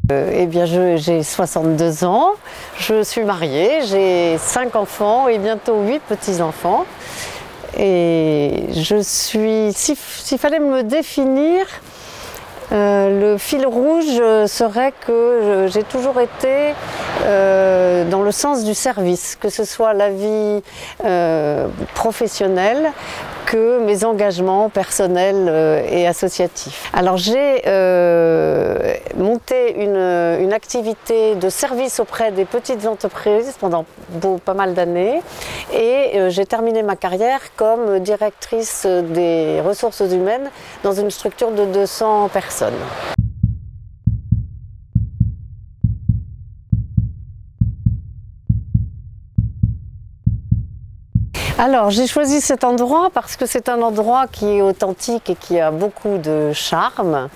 Eh bien, j'ai 62 ans, je suis mariée, j'ai 5 enfants et bientôt 8 petits-enfants. Et je suis, s'il fallait me définir, le fil rouge serait que j'ai toujours été dans le sens du service, que ce soit la vie professionnelle que mes engagements personnels et associatifs. Alors j'ai monté une activité de service auprès des petites entreprises pendant pas mal d'années et j'ai terminé ma carrière comme directrice des ressources humaines dans une structure de 200 personnes. Alors j'ai choisi cet endroit parce que c'est un endroit qui est authentique et qui a beaucoup de charme.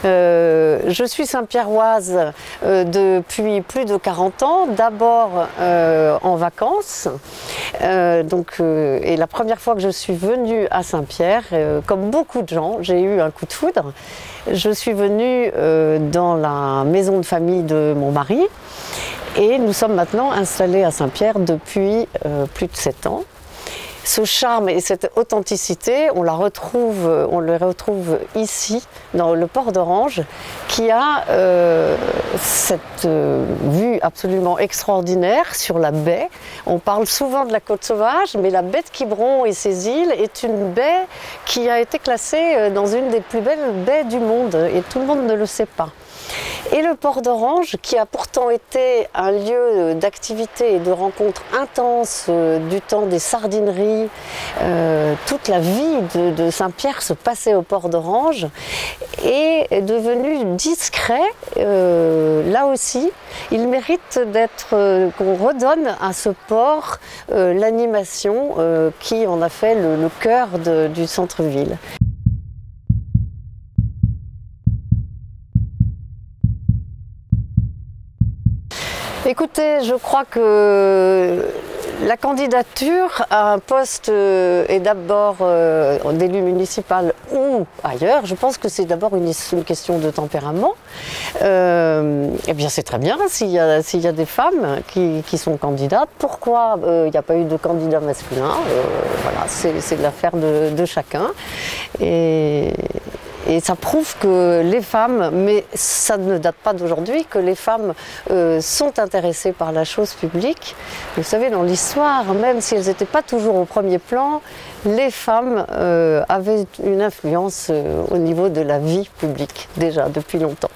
Je suis Saint-Pierroise depuis plus de 40 ans, d'abord en vacances. Et la première fois que je suis venue à Saint-Pierre, comme beaucoup de gens, j'ai eu un coup de foudre. Je suis venue dans la maison de famille de mon mari et nous sommes maintenant installés à Saint-Pierre depuis plus de 7 ans. Ce charme et cette authenticité, on les retrouve ici, dans le port d'Orange, qui a cette vue absolument extraordinaire sur la baie. On parle souvent de la Côte Sauvage, mais la baie de Quiberon et ses îles est une baie qui a été classée dans une des plus belles baies du monde, et tout le monde ne le sait pas. Et le port d'Orange, qui a pourtant été un lieu d'activité et de rencontres intenses du temps des sardineries, toute la vie de Saint-Pierre se passait au port d'Orange, est devenu discret. Là aussi, il mérite qu'on redonne à ce port l'animation qui en a fait le cœur du centre-ville. Écoutez, je crois que la candidature à un poste est d'abord d'élu municipal ou ailleurs. Je pense que c'est d'abord une question de tempérament. Eh bien, c'est très bien s'il y a des femmes qui sont candidates. Pourquoi il n'y a pas eu de candidat masculin? Voilà, c'est l'affaire de chacun. Et ça prouve que les femmes, mais ça ne date pas d'aujourd'hui, que les femmes sont intéressées par la chose publique. Vous savez, dans l'histoire, même si elles n'étaient pas toujours au premier plan, les femmes avaient une influence au niveau de la vie publique, déjà depuis longtemps.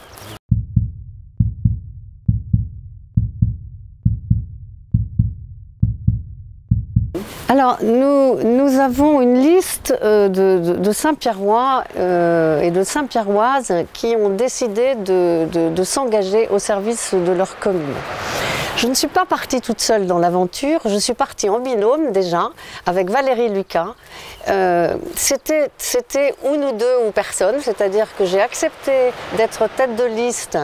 Alors, nous avons une liste de Saint-Pierrois et de Saint-Pierroises qui ont décidé de s'engager au service de leur commune. Je ne suis pas partie toute seule dans l'aventure, je suis partie en binôme déjà, avec Valérie Lucas. C'était ou nous deux ou personne, c'est-à-dire que j'ai accepté d'être tête de liste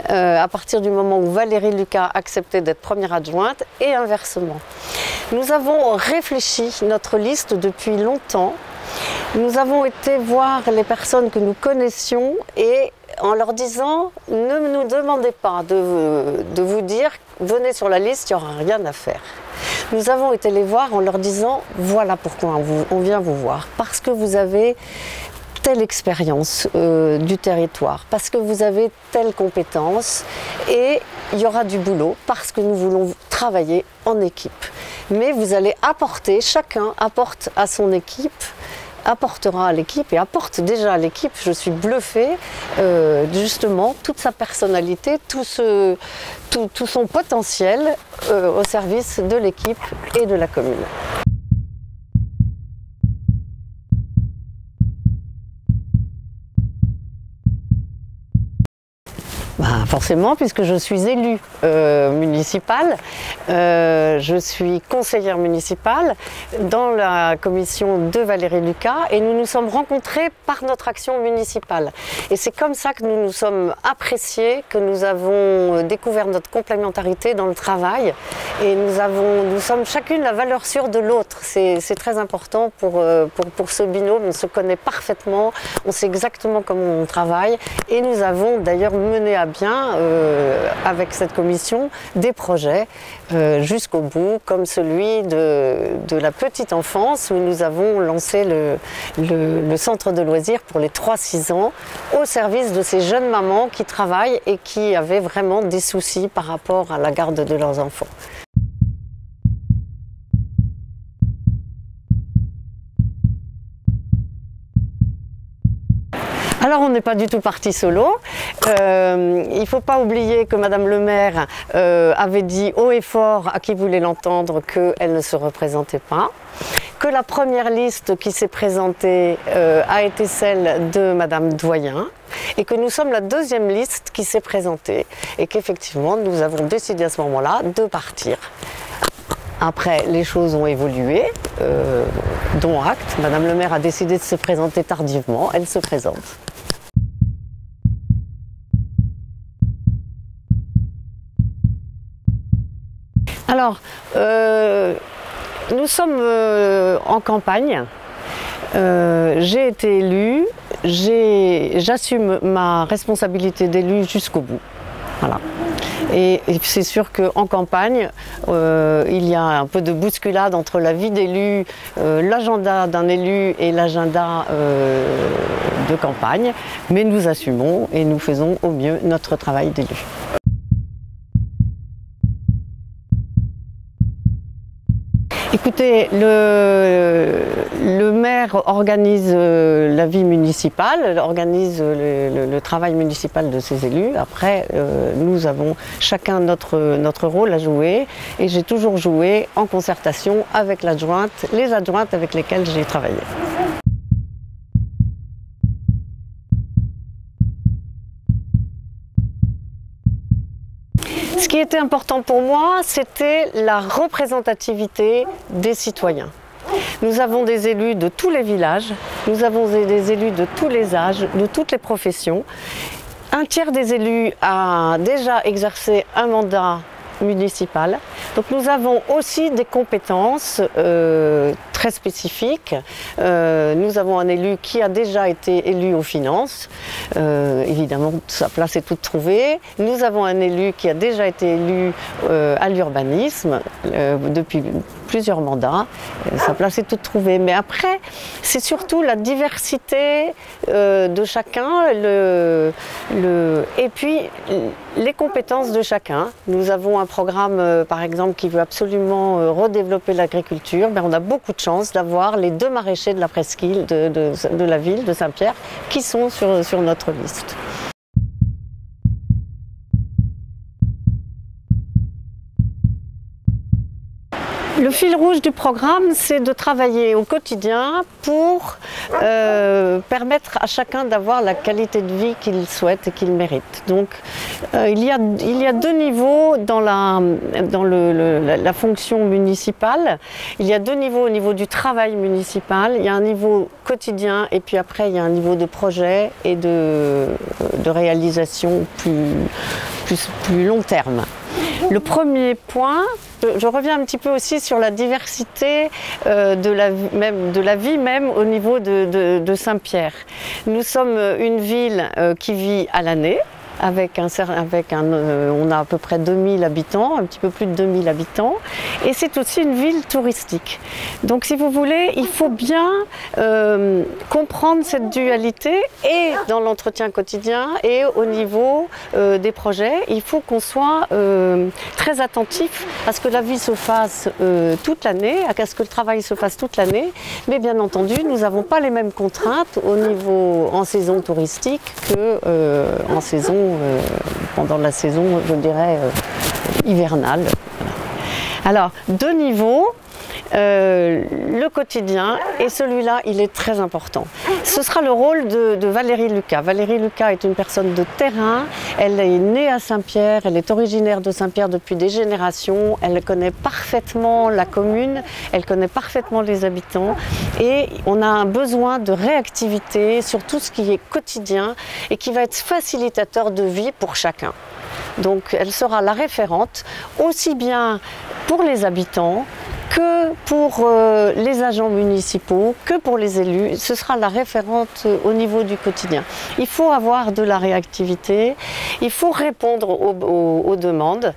à partir du moment où Valérie Lucas acceptait d'être première adjointe et inversement. Nous avons réfléchi notre liste depuis longtemps. Nous avons été voir les personnes que nous connaissions et en leur disant « Ne nous demandez pas de vous dire « Venez sur la liste, il n'y aura rien à faire ». Nous avons été les voir en leur disant « Voilà pourquoi on vient vous voir, parce que vous avez telle expérience du territoire, parce que vous avez telle compétence et il y aura du boulot parce que nous voulons travailler en équipe. Mais vous allez apporter, chacun apporte à son équipe, apportera à l'équipe et apporte déjà à l'équipe, je suis bluffée, justement toute sa personnalité, tout son potentiel au service de l'équipe et de la commune. Forcément, puisque je suis élue municipale, je suis conseillère municipale dans la commission de Valérie Lucas et nous nous sommes rencontrés par notre action municipale. Et c'est comme ça que nous nous sommes appréciés, que nous avons découvert notre complémentarité dans le travail et nous sommes chacune la valeur sûre de l'autre. C'est très important pour ce binôme, on se connaît parfaitement, on sait exactement comment on travaille et nous avons d'ailleurs mené à bien avec cette commission des projets jusqu'au bout, comme celui de la petite enfance où nous avons lancé le centre de loisirs pour les 3-6 ans au service de ces jeunes mamans qui travaillent et qui avaient vraiment des soucis par rapport à la garde de leurs enfants. Alors on n'est pas du tout parti solo. Il ne faut pas oublier que Madame le maire avait dit haut et fort à qui voulait l'entendre qu'elle ne se représentait pas. Que la première liste qui s'est présentée a été celle de Madame Doyen et que nous sommes la deuxième liste qui s'est présentée et qu'effectivement nous avons décidé à ce moment-là de partir. Après, les choses ont évolué, dont acte. Madame le maire a décidé de se présenter tardivement, elle se présente. Alors, nous sommes en campagne, j'ai été élue, j'assume ma responsabilité d'élu jusqu'au bout. Voilà. Et c'est sûr qu'en campagne, il y a un peu de bousculade entre la vie d'élu, l'agenda d'un élu et l'agenda de campagne, mais nous assumons et nous faisons au mieux notre travail d'élu. Écoutez, le maire organise la vie municipale, organise le travail municipal de ses élus. Après, nous avons chacun notre rôle à jouer et j'ai toujours joué en concertation avec l'adjointe, les adjointes avec lesquelles j'ai travaillé. Ce qui était important pour moi, c'était la représentativité des citoyens. Nous avons des élus de tous les villages, nous avons des élus de tous les âges, de toutes les professions. Un tiers des élus a déjà exercé un mandat municipal. Donc nous avons aussi des compétences très spécifiques. Nous avons un élu qui a déjà été élu aux finances. Évidemment, sa place est toute trouvée. Nous avons un élu qui a déjà été élu à l'urbanisme depuis plusieurs mandats. Sa place est toute trouvée. Mais après, c'est surtout la diversité de chacun et puis les compétences de chacun. Nous avons un programme, par exemple, qui veut absolument redévelopper l'agriculture. On a beaucoup de chance d'avoir les 2 maraîchers de la presqu'île de la ville de Saint-Pierre qui sont sur notre liste. Le fil rouge du programme, c'est de travailler au quotidien pour permettre à chacun d'avoir la qualité de vie qu'il souhaite et qu'il mérite. Donc il y a deux niveaux dans la fonction municipale. Il y a deux niveaux au niveau du travail municipal. Il y a un niveau quotidien et puis après il y a un niveau de projet et de réalisation plus long terme. Le premier point, je reviens un petit peu aussi sur la diversité de la vie même au niveau de Saint-Pierre. Nous sommes une ville qui vit à l'année. On a à peu près 2000 habitants, un petit peu plus de 2000 habitants, et c'est aussi une ville touristique. Donc si vous voulez, il faut bien comprendre cette dualité et dans l'entretien quotidien et au niveau des projets. Il faut qu'on soit très attentif à ce que la vie se fasse toute l'année, à ce que le travail se fasse toute l'année, mais bien entendu, nous n'avons pas les mêmes contraintes en saison touristique que pendant la saison, je dirais, hivernale. Alors, deux niveaux. Le quotidien, et celui-là, il est très important. Ce sera le rôle de Valérie Lucas. Valérie Lucas est une personne de terrain, elle est née à Saint-Pierre, elle est originaire de Saint-Pierre depuis des générations, elle connaît parfaitement la commune, elle connaît parfaitement les habitants, et on a un besoin de réactivité sur tout ce qui est quotidien et qui va être facilitateur de vie pour chacun. Donc elle sera la référente, aussi bien pour les habitants, que pour les agents municipaux, que pour les élus. Ce sera la référente au niveau du quotidien. Il faut avoir de la réactivité, il faut répondre aux demandes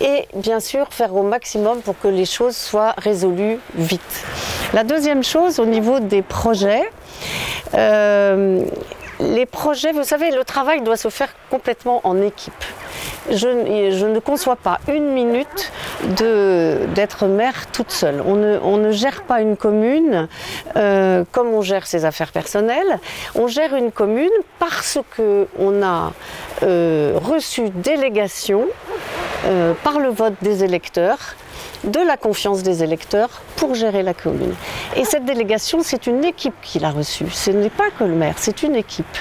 et bien sûr faire au maximum pour que les choses soient résolues vite. La deuxième chose, au niveau des projets, les projets, vous savez, le travail doit se faire complètement en équipe. Je ne conçois pas une minute d'être maire toute seule. On ne gère pas une commune comme on gère ses affaires personnelles. On gère une commune parce qu'on a reçu délégation par le vote des électeurs, de la confiance des électeurs pour gérer la commune. Et cette délégation, c'est une équipe qui l'a reçue. Ce n'est pas que le maire, c'est une équipe.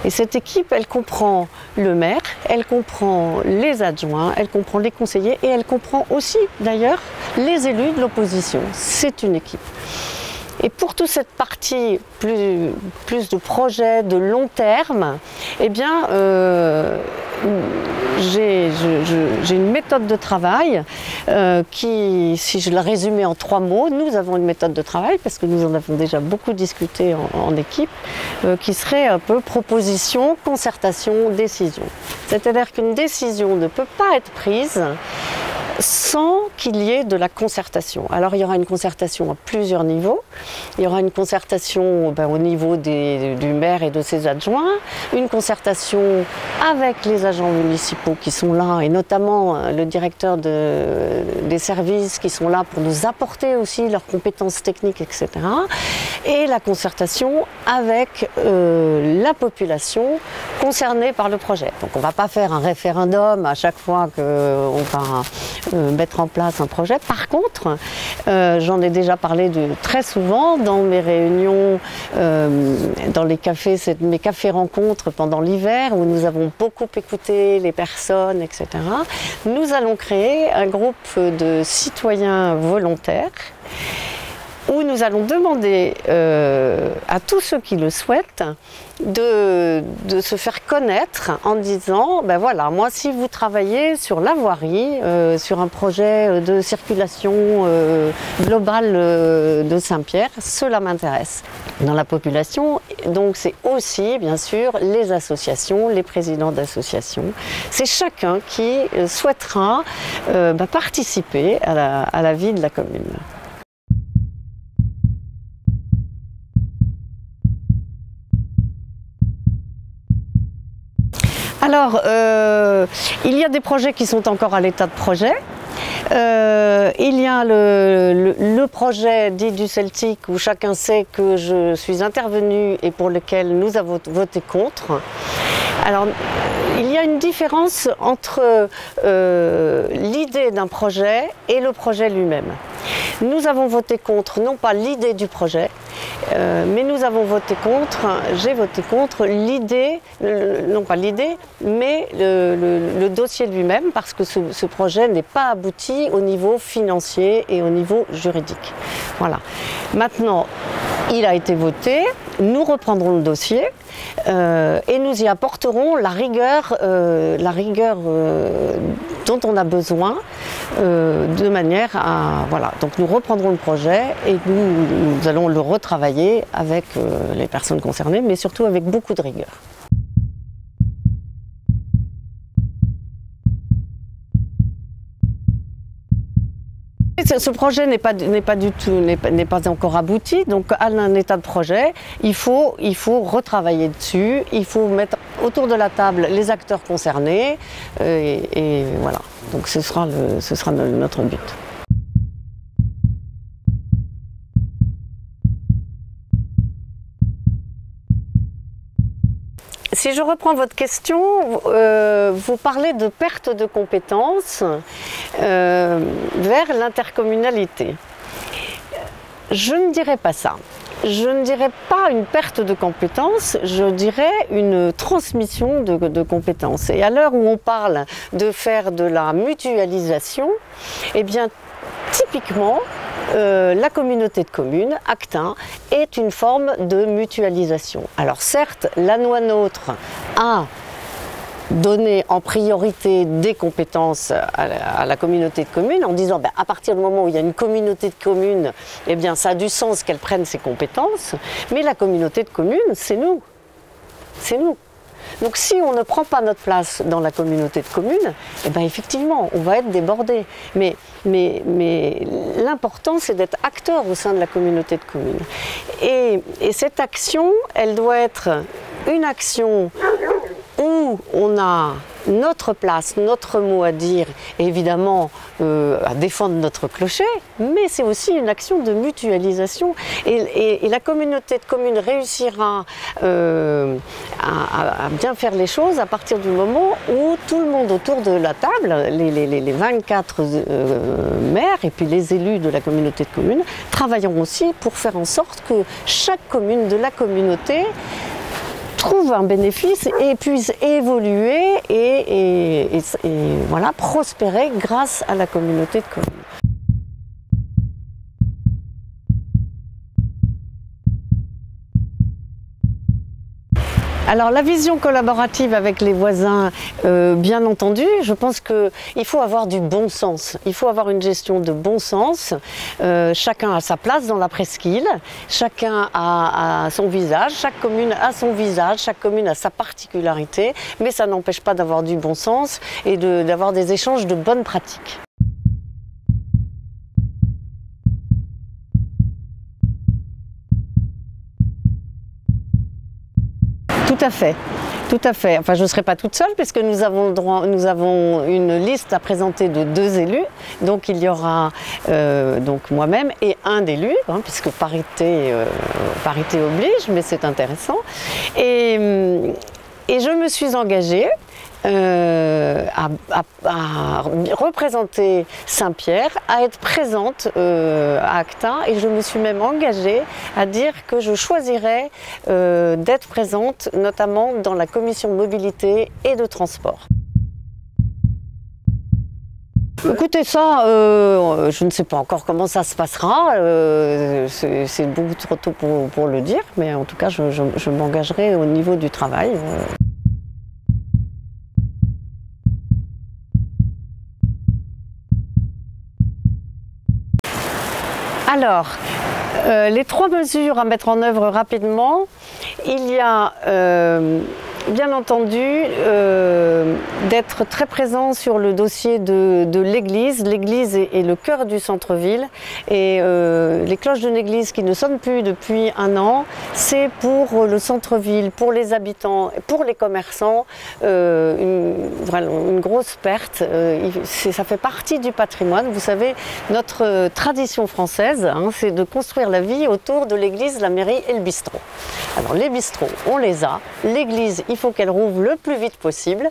Et cette équipe, elle comprend le maire, elle comprend les adjoints, elle comprend les conseillers et elle comprend aussi, d'ailleurs, les élus de l'opposition. C'est une équipe. Et pour toute cette partie plus de projets de long terme, eh bien, j'ai une méthode de travail qui, si je la résumais en 3 mots, nous avons une méthode de travail, parce que nous en avons déjà beaucoup discuté en équipe, qui serait un peu proposition, concertation, décision. C'est-à-dire qu'une décision ne peut pas être prise sans qu'il y ait de la concertation. Alors il y aura une concertation à plusieurs niveaux. Il y aura une concertation au niveau du maire et de ses adjoints, une concertation avec les agents municipaux qui sont là, et notamment le directeur des services qui sont là pour nous apporter aussi leurs compétences techniques, etc. Et la concertation avec la population concernée par le projet. Donc on ne va pas faire un référendum à chaque fois qu'on va mettre en place un projet. Par contre, j'en ai déjà parlé très souvent dans mes réunions, dans mes cafés rencontres pendant l'hiver, où nous avons beaucoup écouté les personnes, etc. Nous allons créer un groupe de citoyens volontaires où nous allons demander à tous ceux qui le souhaitent de se faire connaître en disant, ben voilà, moi si vous travaillez sur la voirie, sur un projet de circulation globale de Saint-Pierre, cela m'intéresse. Dans la population, donc c'est aussi bien sûr les associations, les présidents d'associations, c'est chacun qui souhaitera participer à la vie de la commune. Alors, il y a des projets qui sont encore à l'état de projet. Il y a le projet dit du Celtic, où chacun sait que je suis intervenue et pour lequel nous avons voté contre. Alors, il y a une différence entre l'idée d'un projet et le projet lui-même. Nous avons voté contre, non pas l'idée du projet, mais nous avons voté contre, j'ai voté contre l'idée, non pas l'idée, mais le dossier lui-même, parce que ce projet n'est pas abouti au niveau financier et au niveau juridique. Voilà. Maintenant, il a été voté, nous reprendrons le dossier et nous y apporterons la rigueur dont on a besoin de manière à... Voilà, donc nous reprendrons le projet et nous allons le retravailler avec les personnes concernées, mais surtout avec beaucoup de rigueur. Ce projet n'est pas encore abouti, donc à un état de projet, il faut retravailler dessus, il faut mettre autour de la table les acteurs concernés et voilà. Donc ce sera notre but. Si je reprends votre question, vous parlez de perte de compétences vers l'intercommunalité. Je ne dirais pas ça. Je ne dirais pas une perte de compétences, je dirais une transmission de compétences. Et à l'heure où on parle de faire de la mutualisation, eh bien typiquement, la communauté de communes, Actain, est une forme de mutualisation. Alors certes, la loi NOTRe a donné en priorité des compétences à la communauté de communes en disant à partir du moment où il y a une communauté de communes, eh bien ça a du sens qu'elle prenne ses compétences, mais la communauté de communes, c'est nous. C'est nous. Donc si on ne prend pas notre place dans la communauté de communes, eh bien effectivement, on va être débordé. Mais l'important, c'est d'être acteur au sein de la communauté de communes. Et cette action, elle doit être une action où on a notre place, notre mot à dire, et évidemment à défendre notre clocher, mais c'est aussi une action de mutualisation. Et la communauté de communes réussira à bien faire les choses à partir du moment où tout le monde autour de la table, les 24 maires et puis les élus de la communauté de communes, travailleront aussi pour faire en sorte que chaque commune de la communauté trouve un bénéfice et puisse évoluer et voilà, prospérer grâce à la communauté de communes. Alors la vision collaborative avec les voisins, bien entendu, je pense qu'il faut avoir du bon sens. Il faut avoir une gestion de bon sens. Chacun a sa place dans la presqu'île, chacun a son visage, chaque commune a son visage, chaque commune a sa particularité, mais ça n'empêche pas d'avoir du bon sens et d'avoir des échanges de bonnes pratiques. Tout à fait, tout à fait. Enfin, je ne serai pas toute seule puisque nous avons une liste à présenter de 2 élus. Donc il y aura donc moi-même et un d'élu, hein, puisque parité oblige, mais c'est intéressant. Et je me suis engagée à représenter Saint-Pierre, à être présente à Actain, et je me suis même engagée à dire que je choisirais d'être présente notamment dans la commission de mobilité et de transport. Écoutez, ça, je ne sais pas encore comment ça se passera, c'est beaucoup trop tôt pour le dire, mais en tout cas je m'engagerai au niveau du travail. Alors, les 3 mesures à mettre en œuvre rapidement, il y a bien entendu d'être très présent sur le dossier de l'église. L'église est le cœur du centre-ville et les cloches d'une église qui ne sonnent plus depuis 1 an, c'est pour le centre-ville, pour les habitants, pour les commerçants, une grosse perte. Ça fait partie du patrimoine. Vous savez, notre tradition française, hein, c'est de construire la vie autour de l'église, la mairie et le bistrot. Alors les bistrots, on les a. L'église, il faut qu'elle rouvre le plus vite possible.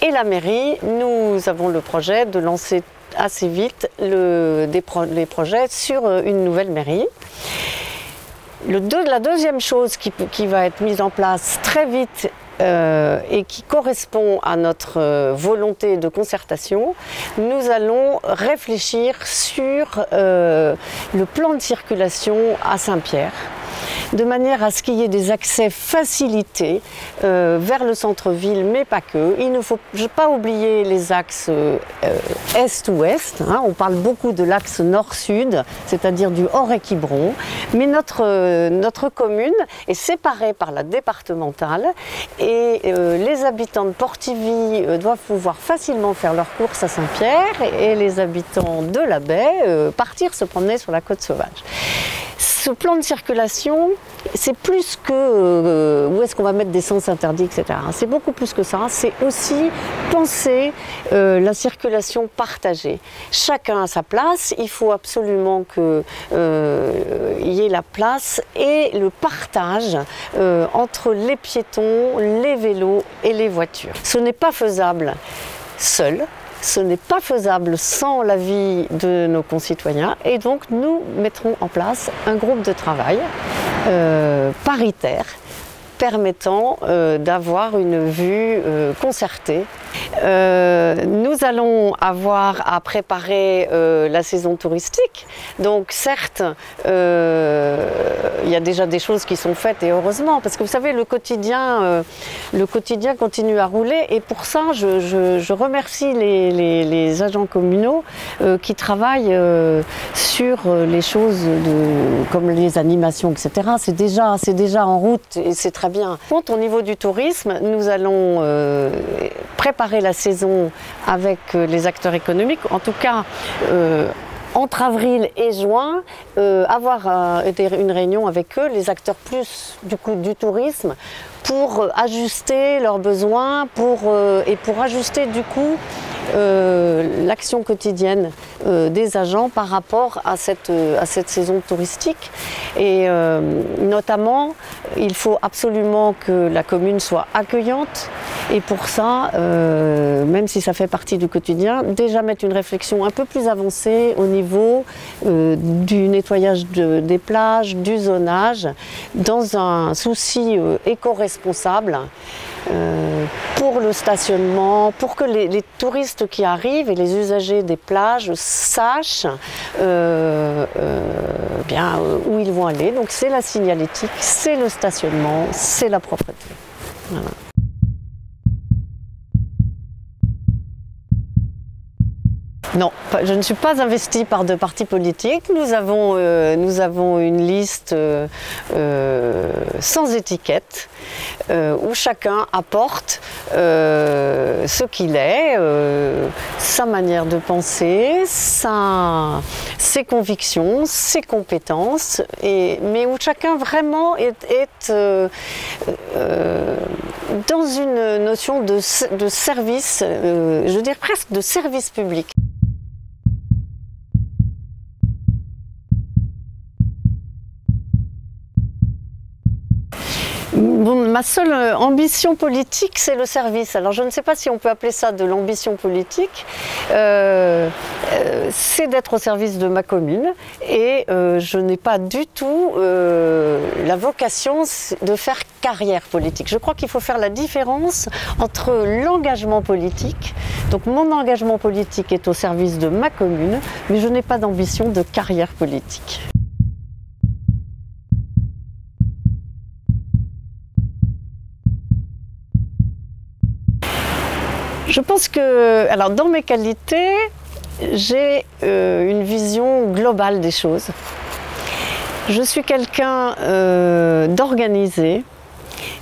Et la mairie, nous avons le projet de lancer assez vite les projets sur une nouvelle mairie. La deuxième chose qui va être mise en place très vite et qui correspond à notre volonté de concertation, nous allons réfléchir sur le plan de circulation à Saint-Pierre, de manière à ce qu'il y ait des accès facilités vers le centre-ville, mais pas que. Il ne faut pas oublier les axes est-ouest. Hein. On parle beaucoup de l'axe nord-sud, c'est-à-dire du Auray-Quiberon. Mais notre commune est séparée par la départementale et les habitants de Portivy doivent pouvoir facilement faire leurs courses à Saint-Pierre et les habitants de la baie partir se promener sur la côte sauvage. Ce plan de circulation, c'est plus que où est-ce qu'on va mettre des sens interdits, etc. C'est beaucoup plus que ça. C'est aussi penser la circulation partagée. Chacun a sa place. Il faut absolument qu'il y ait la place et le partage entre les piétons, les vélos et les voitures. Ce n'est pas faisable seul. Ce n'est pas faisable sans l'avis de nos concitoyens et donc nous mettrons en place un groupe de travail paritaire permettant d'avoir une vue concertée. Nous allons avoir à préparer la saison touristique. Donc certes, il y a déjà des choses qui sont faites et heureusement, parce que vous savez, le quotidien continue à rouler et pour ça, je remercie les agents communaux qui travaillent sur les choses comme les animations, etc. C'est déjà en route et c'est très bien. Au niveau du tourisme, nous allons préparer la saison avec les acteurs économiques, en tout cas entre avril et juin, avoir une réunion avec eux, les acteurs plus du tourisme, pour ajuster leurs besoins et pour ajuster du coup l'action quotidienne des agents par rapport à cette saison touristique. Et notamment, il faut absolument que la commune soit accueillante. Et pour ça, même si ça fait partie du quotidien, déjà mettre une réflexion un peu plus avancée au niveau du nettoyage des plages, du zonage, dans un souci éco-responsable. Pour le stationnement, pour que les touristes qui arrivent et les usagers des plages sachent bien où ils vont aller. Donc c'est la signalétique, c'est le stationnement, c'est la propreté. Voilà. Non, je ne suis pas investie par de partis politiques. Nous avons une liste sans étiquette où chacun apporte ce qu'il est, sa manière de penser, ses convictions, ses compétences, mais où chacun vraiment est dans une notion de service, je veux dire presque de service public. Bon, ma seule ambition politique, c'est le service. Alors je ne sais pas si on peut appeler ça de l'ambition politique. C'est d'être au service de ma commune et je n'ai pas du tout la vocation de faire carrière politique. Je crois qu'il faut faire la différence entre l'engagement politique. Donc mon engagement politique est au service de ma commune, mais je n'ai pas d'ambition de carrière politique. Je pense que, alors dans mes qualités, j'ai une vision globale des choses. Je suis quelqu'un d'organisé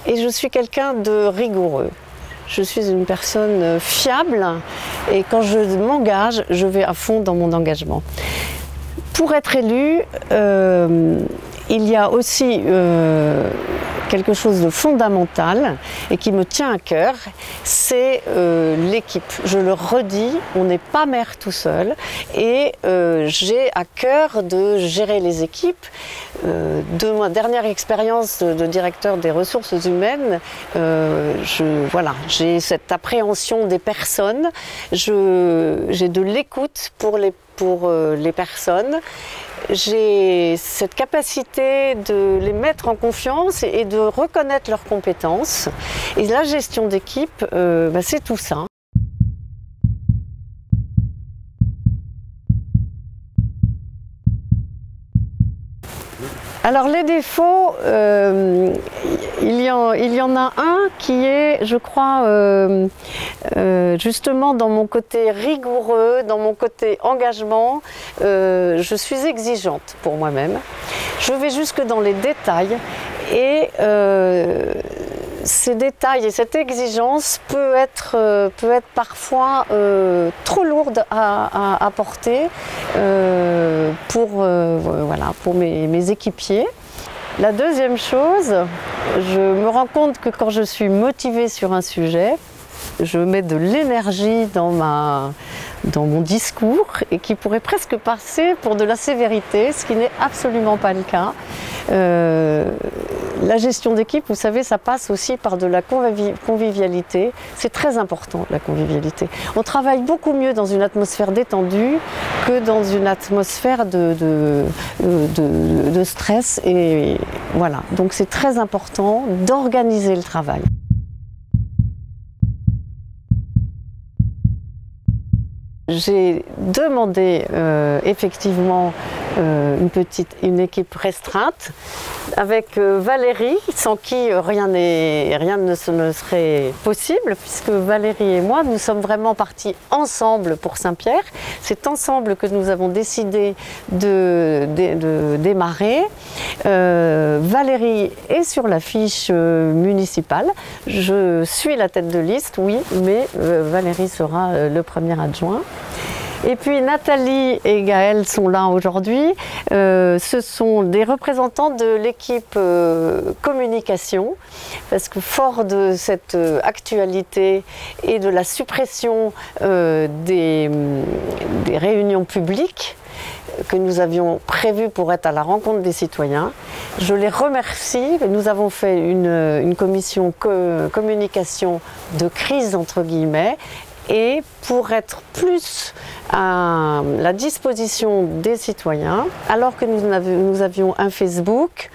et je suis quelqu'un de rigoureux. Je suis une personne fiable et quand je m'engage, je vais à fond dans mon engagement. Pour être élu, il y a aussi quelque chose de fondamental et qui me tient à cœur, c'est l'équipe. Je le redis, on n'est pas maire tout seul et j'ai à cœur de gérer les équipes. De ma dernière expérience de directeur des ressources humaines, j'ai cette appréhension des personnes, j'ai de l'écoute pour les personnes. J'ai cette capacité de les mettre en confiance et de reconnaître leurs compétences. Et la gestion d'équipe, c'est tout ça. Alors les défauts, il y en a un qui est, je crois, justement dans mon côté rigoureux, dans mon côté engagement, je suis exigeante pour moi-même. Je vais jusque dans les détails et ces détails et cette exigence peut être parfois trop lourde à porter pour mes équipiers. La deuxième chose, je me rends compte que quand je suis motivée sur un sujet, je mets de l'énergie dans mon discours et qui pourrait presque passer pour de la sévérité, ce qui n'est absolument pas le cas. La gestion d'équipe, vous savez, ça passe aussi par de la convivialité. C'est très important, la convivialité. On travaille beaucoup mieux dans une atmosphère détendue que dans une atmosphère de stress. Et voilà, donc c'est très important d'organiser le travail. J'ai demandé effectivement une équipe restreinte avec Valérie, sans qui rien ne serait possible, puisque Valérie et moi, nous sommes vraiment partis ensemble pour Saint-Pierre. C'est ensemble que nous avons décidé de démarrer. Valérie est sur la fiche municipale. Je suis la tête de liste, oui, mais Valérie sera le premier adjoint. Et puis Nathalie et Gaël sont là aujourd'hui. Ce sont des représentants de l'équipe communication, parce que fort de cette actualité et de la suppression des réunions publiques que nous avions prévues pour être à la rencontre des citoyens, je les remercie. Nous avons fait une commission communication de crise entre guillemets, et pour être plus à la disposition des citoyens, alors que nous avions un Facebook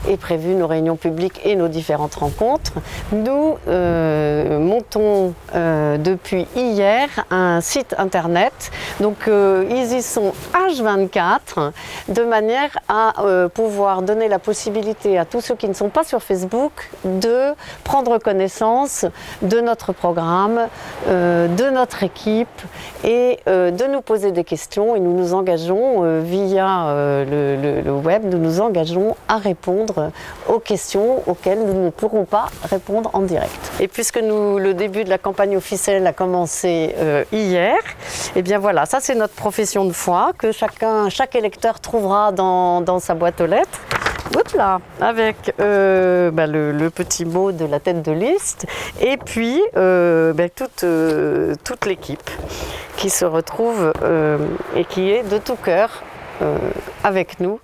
et prévu nos réunions publiques et nos différentes rencontres, nous montons depuis hier un site internet. Donc ils y sont H24 de manière à pouvoir donner la possibilité à tous ceux qui ne sont pas sur Facebook de prendre connaissance de notre programme, de notre équipe et de nous poser des questions. Et nous nous engageons via le web, nous nous engageons à répondre aux questions auxquelles nous ne pourrons pas répondre en direct. Et puisque le début de la campagne officielle a commencé hier, et bien voilà, ça c'est notre profession de foi que chaque électeur trouvera dans sa boîte aux lettres. Oups là, avec le petit mot de la tête de liste et puis toute l'équipe qui se retrouve et qui est de tout cœur avec nous